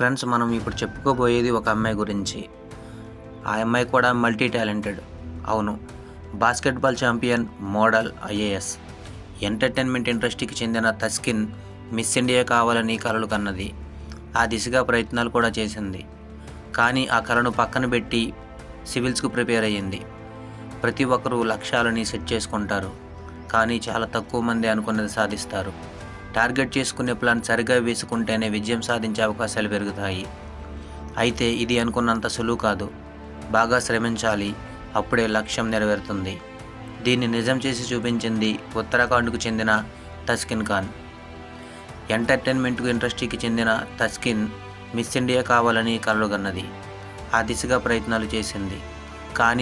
Friends, మనం ఇప్పుడు చెప్పుకోబోయేది ఒక అమ్మాయి గురించి. ఆ అమ్మాయి కూడా మల్టీ టాలెంటెడ్. అవును, basketball champion, model, IAS, entertainment ఇండస్ట్రీకి చెందిన తస్కిన్ మిస్ ఇండియా కావాలని కలలు కన్నది. ఆ దిశగా ప్రయత్నాలు కూడా చేసింది. కానీ ఆ కలను పక్కన పెట్టి సివిల్స్కు ప్రిపేర్ అయ్యింది. ప్రతి ఒక్కరూ లక్ష్యాలని సెట్ చేసుకుంటారు, కానీ చాలా తక్కువ మంది అనుకున్నది సాధిస్తారు. టార్గెట్ చేసుకునే ప్లాన్ సరిగా వేసుకుంటేనే విజయం సాధించే అవకాశాలు పెరుగుతాయి. అయితే ఇది అనుకున్నంత సులువు కాదు. బాగా శ్రమించాలి, అప్పుడే లక్ష్యం నెరవేరుతుంది. దీన్ని నిజం చేసి చూపించింది ఉత్తరాఖండ్కు చెందిన తస్కిన్ ఖాన్. ఎంటర్టైన్మెంట్ ఇండస్ట్రీకి చెందిన తస్కిన్ మిస్ ఇండియా కావాలని కలలుగన్నది. ఆ దిశగా ప్రయత్నాలు చేసింది. కానీ